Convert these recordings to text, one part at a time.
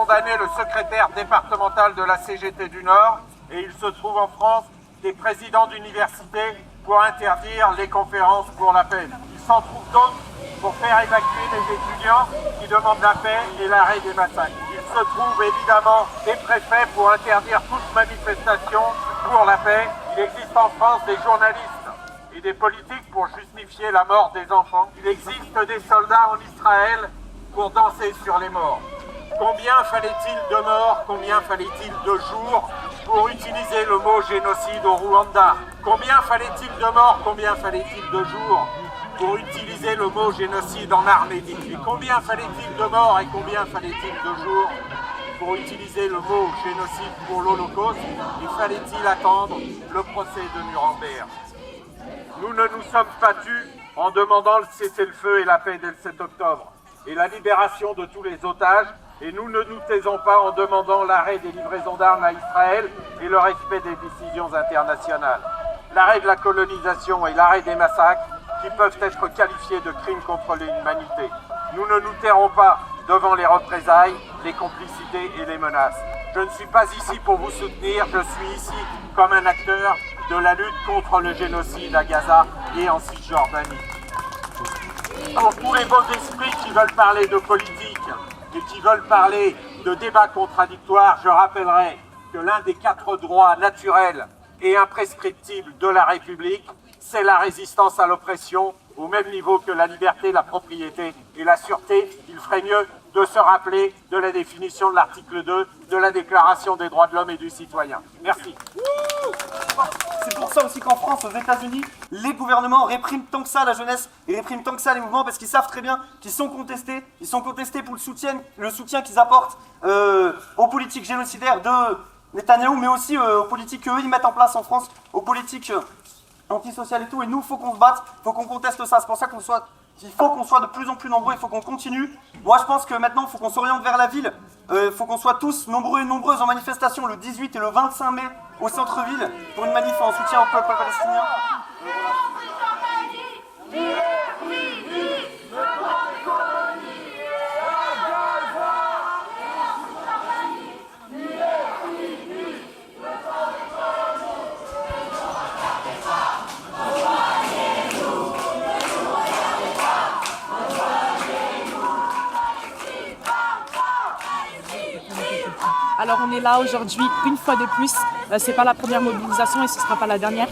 condamné le secrétaire départemental de la CGT du Nord et il se trouve en France des présidents d'université pour interdire les conférences pour la paix. Il s'en trouve d'autres pour faire évacuer les étudiants qui demandent la paix et l'arrêt des massacres. Il se trouve évidemment des préfets pour interdire toute manifestation pour la paix. Il existe en France des journalistes et des politiques pour justifier la mort des enfants. Il existe des soldats en Israël pour danser sur les morts. Combien fallait-il de morts, combien fallait-il de jours pour utiliser le mot génocide au Rwanda? Combien fallait-il de morts, combien fallait-il de jours pour utiliser le mot génocide en Arménie? Et combien fallait-il de morts et combien fallait-il de jours pour utiliser le mot génocide pour l'Holocauste? Et fallait-il attendre le procès de Nuremberg? Nous ne nous sommes battus en demandant le cessez-le-feu et la paix dès le 7 octobre et la libération de tous les otages, et nous ne nous taisons pas en demandant l'arrêt des livraisons d'armes à Israël et le respect des décisions internationales. L'arrêt de la colonisation et l'arrêt des massacres qui peuvent être qualifiés de crimes contre l'humanité. Nous ne nous tairons pas devant les représailles, les complicités et les menaces. Je ne suis pas ici pour vous soutenir, je suis ici comme un acteur de la lutte contre le génocide à Gaza et en Cisjordanie. Pour tous les beaux esprits qui veulent parler de politique et qui veulent parler de débats contradictoires, je rappellerai que l'un des 4 droits naturels et imprescriptibles de la République, c'est la résistance à l'oppression, au même niveau que la liberté, la propriété et la sûreté. Il ferait mieux de se rappeler de la définition de l'article 2 de la Déclaration des droits de l'homme et du citoyen. Merci. C'est pour ça aussi qu'en France, aux États-Unis, les gouvernements répriment tant que ça la jeunesse et répriment tant que ça les mouvements parce qu'ils savent très bien qu'ils sont contestés. Ils sont contestés pour le soutien qu'ils apportent aux politiques génocidaires de Netanyahou, mais aussi aux politiques qu'eux ils mettent en place en France, aux politiques antisociales et tout. Et nous, il faut qu'on se batte, il faut qu'on conteste ça. C'est pour ça il faut qu'on soit de plus en plus nombreux, il faut qu'on continue. Moi, je pense que maintenant, il faut qu'on s'oriente vers la ville. Il faut qu'on soit tous nombreux et nombreuses en manifestation le 18 et le 25 mai au centre-ville pour une manif en soutien au peuple palestinien. Alors on est là aujourd'hui, une fois de plus, c'est pas la première mobilisation et ce sera pas la dernière,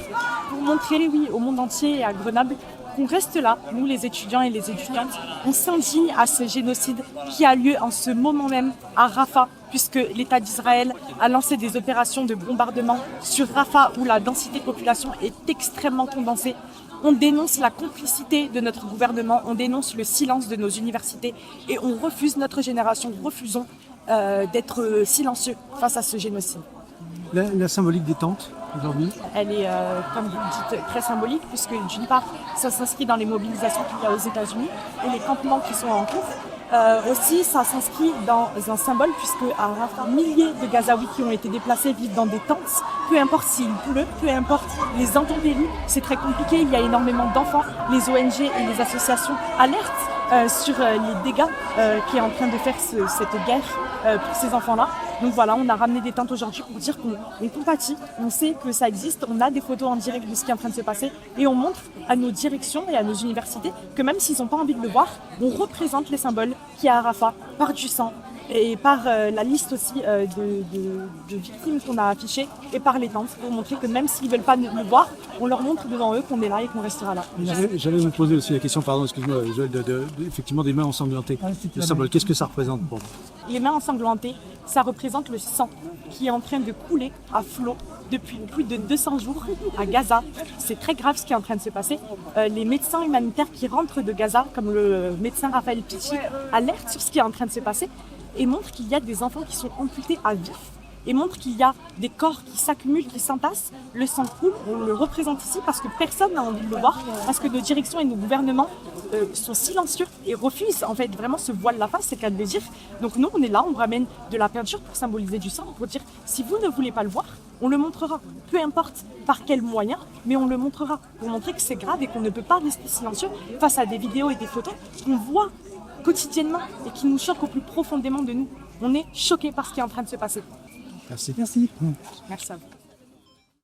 pour montrer, oui, au monde entier et à Grenoble qu'on reste là, nous les étudiants et les étudiantes, on s'indigne à ce génocide qui a lieu en ce moment même à Rafah, puisque l'État d'Israël a lancé des opérations de bombardement sur Rafah où la densité de population est extrêmement condensée. On dénonce la complicité de notre gouvernement, on dénonce le silence de nos universités et on refuse, notre génération, refusons d'être silencieux face à ce génocide. La symbolique des tentes aujourd'hui? Elle est, comme vous le dites, très symbolique puisque d'une part, ça s'inscrit dans les mobilisations qu'il y a aux États-Unis et les campements qui sont en cours. Aussi, ça s'inscrit dans un symbole puisque à Rafah, milliers de Gazaouis qui ont été déplacés vivent dans des tentes. Peu importe s'il pleut, peu importe les intempéries, c'est très compliqué. Il y a énormément d'enfants. Les ONG et les associations alertent sur les dégâts qu'est en train de faire cette guerre pour ces enfants-là. Donc voilà, on a ramené des tentes aujourd'hui pour dire qu'on compatit, on sait que ça existe, on a des photos en direct de ce qui est en train de se passer et on montre à nos directions et à nos universités que même s'ils n'ont pas envie de le voir, on représente les symboles qu'il y a à Rafah par du sang et par la liste aussi de victimes qu'on a affichées et par les tentes pour montrer que même s'ils ne veulent pas le voir, on leur montre devant eux qu'on est là et qu'on restera là. J'allais vous poser aussi la question, pardon, excuse-moi, effectivement des mains ensanglantées. Le symbole, qu'est-ce que ça représente pour vous? Les mains ensanglantées, ça représente le sang qui est en train de couler à flot depuis plus de 200 jours à Gaza. C'est très grave ce qui est en train de se passer. Les médecins humanitaires qui rentrent de Gaza, comme le médecin Raphaël Pichi, alertent sur ce qui est en train de se passer et montrent qu'il y a des enfants qui sont amputés à vif et montrent qu'il y a des corps qui s'accumulent, qui s'entassent, le sang coule, on le représente ici parce que personne n'a envie de le voir, parce que nos directions et nos gouvernements sont silencieux et refusent en fait vraiment se voilent la face, c'est qu'à le dire. Donc nous on est là, on ramène de la peinture pour symboliser du sang, pour dire si vous ne voulez pas le voir, on le montrera, peu importe par quel moyen, mais on le montrera, pour montrer que c'est grave et qu'on ne peut pas rester silencieux face à des vidéos et des photos qu'on voit quotidiennement et qui nous choque au plus profondément de nous. On est choqués par ce qui est en train de se passer. Merci. Merci. Merci à vous.